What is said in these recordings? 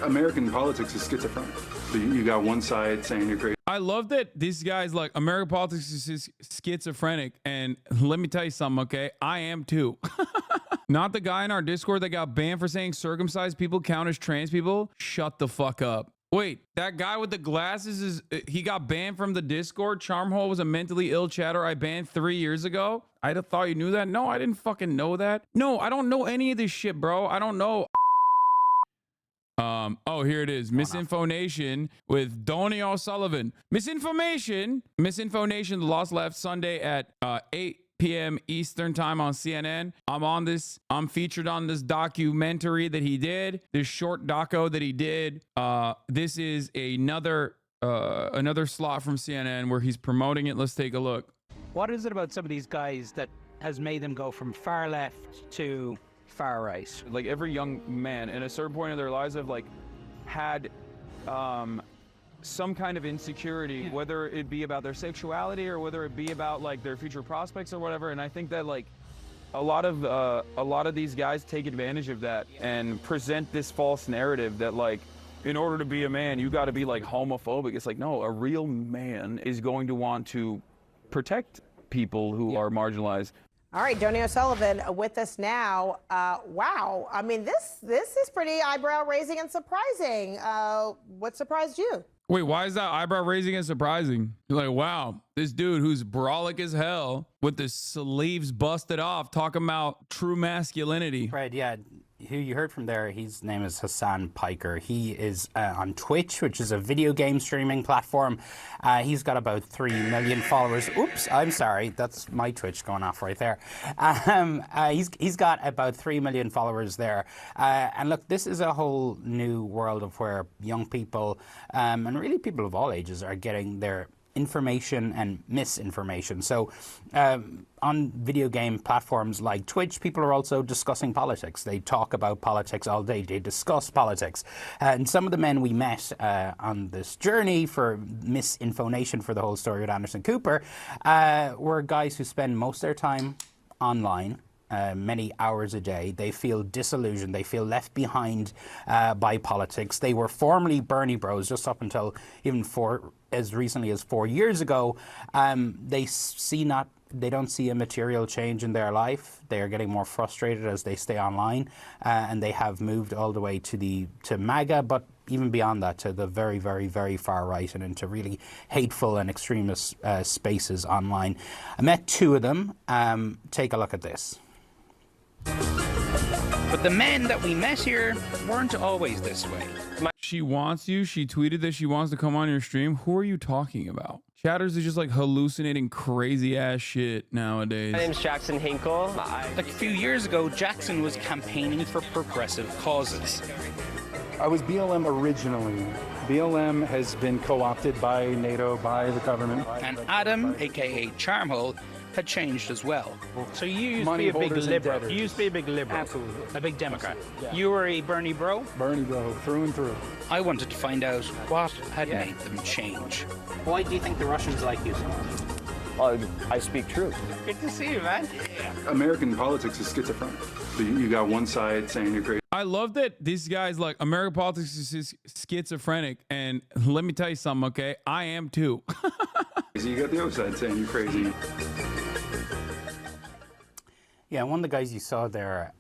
American politics is schizophrenic. So you got one side saying you're crazy. I love that this guy's like, American politics is schizophrenic. And let me tell you something, okay? I am too. Not the guy in our Discord that got banned for saying circumcised people count as trans people. Shut the fuck up. Wait, that guy with the glasses he got banned from the Discord? Charmhole was a mentally ill chatter I banned 3 years ago? I'd have thought you knew that. No, I didn't fucking know that. No, I don't know any of this shit, bro. I don't know. Oh, here it is. Misinformation with Donny O'Sullivan. Misinformation, the Lost Left, Sunday at 8 p.m. Eastern time on CNN. I'm featured on this documentary that he did, this short doco that he did. This is another slot from CNN where he's promoting it. Let's take a look. What is it about some of these guys that has made them go from far left to far right? Like every young man in a certain point in their lives have like had some kind of insecurity, whether it be about their sexuality or whether it be about like their future prospects or whatever. And I think that like a lot of these guys take advantage of that and present this false narrative that like in order to be a man you got to be like homophobic. It's like, no, a real man is going to want to protect people who are marginalized. All right, Donny O'Sullivan with us now. Wow, I mean, this is pretty eyebrow-raising and surprising. What surprised you? Wait, why is that eyebrow raising and surprising? You're like, wow, this dude who's brolic as hell with the sleeves busted off talking about true masculinity. Right, yeah. Who you heard from there, his name is Hassan Piker. He is on Twitch, which is a video game streaming platform. He's got about 3 million followers. Oops, I'm sorry. That's my Twitch going off right there. He's got about 3 million followers there. And look, this is a whole new world of where young people, and really people of all ages, are getting their information and misinformation. So on video game platforms like Twitch, people are also discussing politics. They talk about politics all day. They discuss politics. And some of the men we met on this journey for misinformation for the whole story with Anderson Cooper were guys who spend most of their time online, many hours a day. They feel disillusioned. They feel left behind by politics. They were formerly Bernie bros just up until even as recently as 4 years ago. They don't see a material change in their life. They are getting more frustrated as they stay online, and they have moved all the way to MAGA, but even beyond that, to the very, very, very far right and into really hateful and extremist spaces online. I met 2 of them. Take a look at this. But the men that we met here weren't always this way. She wants you. She tweeted that she wants to come on your stream. Who are you talking about? Chatters is just like hallucinating crazy ass shit nowadays. My name's Jackson Hinkle. Like a few years ago, Jackson was campaigning for progressive causes. I was BLM originally. BLM has been co-opted by NATO, by the government. And Adam, aka Charmhole, had changed as well. So you used to be a big liberal. You used to be a big liberal. Absolutely. A big Democrat. Yeah. You were a Bernie bro? Bernie bro, through and through. I wanted to find out what had made them change. Why do you think the Russians like you so much? I speak truth. Good to see you, man. American politics is schizophrenic. So you got one side saying you're crazy. I love that this guy's like, American politics is schizophrenic. And let me tell you something, okay? I am too. So you got the other side saying you're crazy. Yeah, one of the guys you saw there,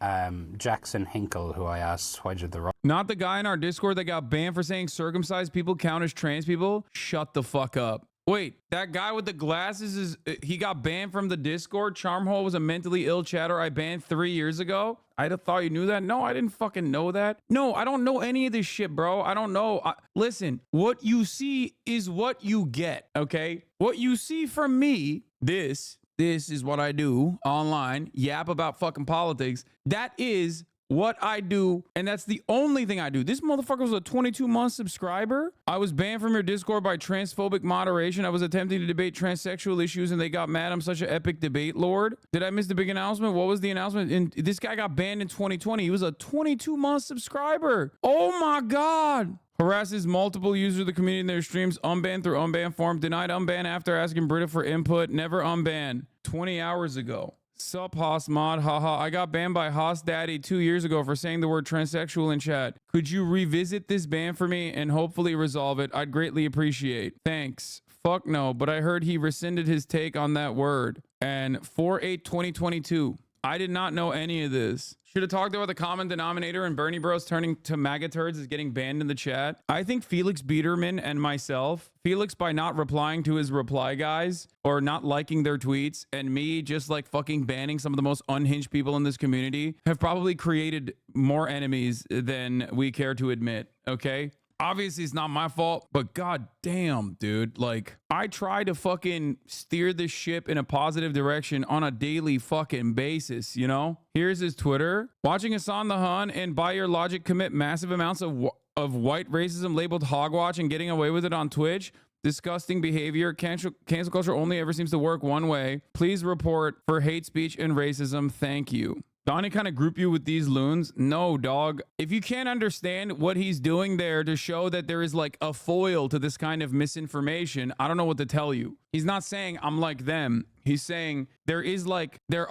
Jackson Hinkle, who I asked, why did the... Not the guy in our Discord that got banned for saying circumcised people count as trans people? Shut the fuck up. Wait, that guy with the glasses he got banned from the Discord? Charmhole was a mentally ill chatter I banned 3 years ago? I'd have thought you knew that. No, I didn't fucking know that. No, I don't know any of this shit, bro. I don't know. Listen, what you see is what you get, okay? What you see from me, this is what I do online, yap about fucking politics. That is what I do, and that's the only thing I do. This motherfucker was a 22-month subscriber. I was banned from your Discord by transphobic moderation. I was attempting to debate transsexual issues, and they got mad. I'm such an epic debate lord. Did I miss the big announcement? What was the announcement? And this guy got banned in 2020. He was a 22-month subscriber. Oh my God. Harasses multiple users of the community in their streams, unbanned through unban form, denied unban after asking Brita for input, never unbanned. 20 hours ago. Sup, Haas mod, haha. I got banned by Haas Daddy 2 years ago for saying the word transsexual in chat. Could you revisit this ban for me and hopefully resolve it? I'd greatly appreciate. Thanks. Fuck no, but I heard he rescinded his take on that word. And 4/8/2022. I did not know any of this. Should have talked about the common denominator and Bernie Bros turning to MAGA turds is getting banned in the chat. I think Felix Biederman and myself, Felix by not replying to his reply guys or not liking their tweets, and me just like fucking banning some of the most unhinged people in this community, have probably created more enemies than we care to admit, okay? Obviously, it's not my fault, but god damn, dude. Like, I try to fucking steer this ship in a positive direction on a daily fucking basis, you know? Here's his Twitter. Watching Hasan the Hun and by your logic commit massive amounts of white racism labeled hogwatch and getting away with it on Twitch. Disgusting behavior. Cancel culture only ever seems to work one way. Please report for hate speech and racism. Thank you. Donnie kind of group you with these loons? No, dog. If you can't understand what he's doing there to show that there is like a foil to this kind of misinformation, I don't know what to tell you. He's not saying I'm like them. He's saying there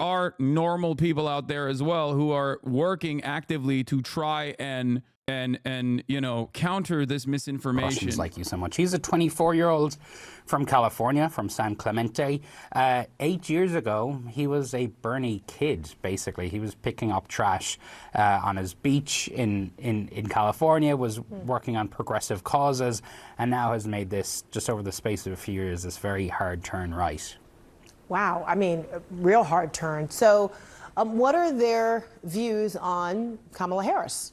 are normal people out there as well who are working actively to try and you know, counter this misinformation. Russians like you so much. He's a 24-year-old from California, from San Clemente. 8 years ago, he was a Bernie kid, basically. He was picking up trash on his beach in California, was working on progressive causes, and now has made this, just over the space of a few years, this very hard turn right. Wow, I mean, real hard turn. So what are their views on Kamala Harris?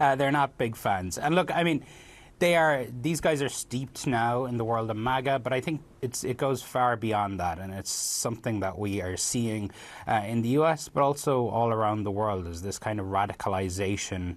They're not big fans. And look, I mean, these guys are steeped now in the world of MAGA, but I think it goes far beyond that, and it's something that we are seeing in the US, but also all around the world, is this kind of radicalization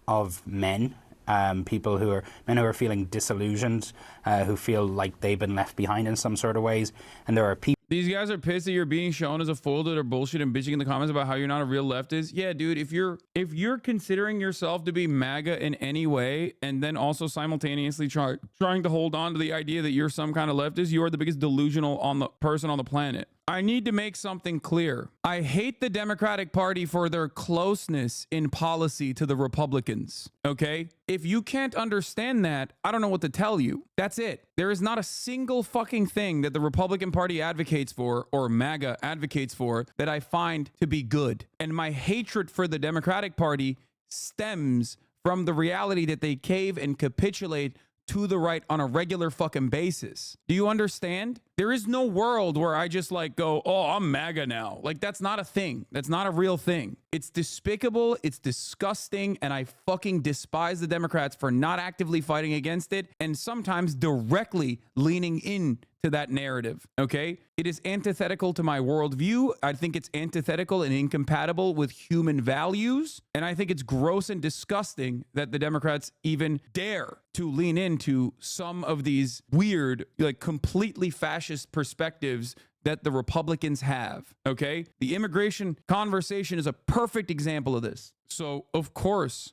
of men. Men who are feeling disillusioned, who feel like they've been left behind in some sort of ways, and there are people. These guys are pissed that you're being shown as a fool to their bullshit and bitching in the comments about how you're not a real leftist. Yeah, dude, if you're considering yourself to be MAGA in any way, and then also simultaneously trying to hold on to the idea that you're some kind of leftist, you are the biggest delusional person on the planet. I need to make something clear. I hate the Democratic Party for their closeness in policy to the Republicans, okay? If you can't understand that, I don't know what to tell you. That's it. There is not a single fucking thing that the Republican Party advocates for, or MAGA advocates for, that I find to be good. And my hatred for the Democratic Party stems from the reality that they cave and capitulate to the right on a regular fucking basis. Do you understand? There is no world where I just like go, oh, I'm MAGA now. Like, that's not a thing. That's not a real thing. It's despicable. It's disgusting. And I fucking despise the Democrats for not actively fighting against it and sometimes directly leaning in to that narrative. Okay. It is antithetical to my worldview. I think it's antithetical and incompatible with human values. And I think it's gross and disgusting that the Democrats even dare to lean into some of these weird, like completely fascist perspectives that the Republicans have. Okay. The immigration conversation is a perfect example of this. So of course,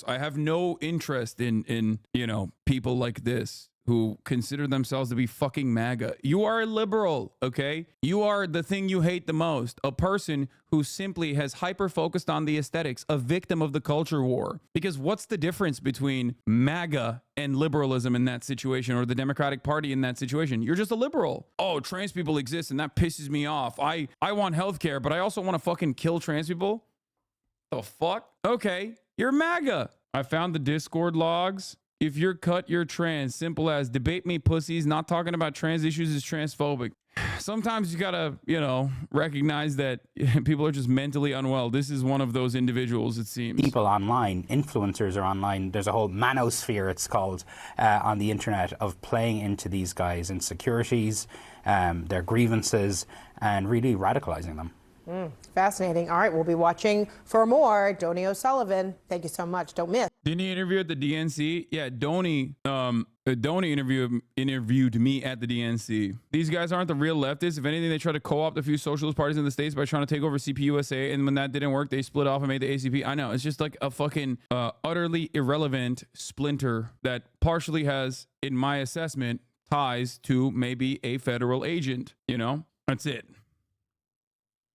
I have no interest in, you know, people like this who consider themselves to be fucking MAGA. You are a liberal, okay? You are the thing you hate the most. A person who simply has hyper-focused on the aesthetics, a victim of the culture war. Because what's the difference between MAGA and liberalism in that situation, or the Democratic Party in that situation? You're just a liberal. Oh, trans people exist and that pisses me off. I want healthcare, but I also want to fucking kill trans people? The fuck? Okay, you're MAGA. I found the Discord logs. If you're cut, you're trans. Simple as debate me, pussies. Not talking about trans issues is transphobic. Sometimes you gotta, you know, recognize that people are just mentally unwell. This is one of those individuals, it seems. People online, influencers are online. There's a whole manosphere, it's called, on the internet, of playing into these guys' insecurities, their grievances, and really radicalizing them. Fascinating. All right, we'll be watching for more. Donnie O'Sullivan, thank you so much. Don't miss. Didn't he interview at the DNC? Yeah, Donnie interviewed me at the DNC. These guys aren't the real leftists. If anything, they try to co-opt a few socialist parties in the States by trying to take over CPUSA, and when that didn't work, they split off and made the ACP. I know, it's just like a fucking utterly irrelevant splinter that partially has, in my assessment, ties to maybe a federal agent, you know? That's it.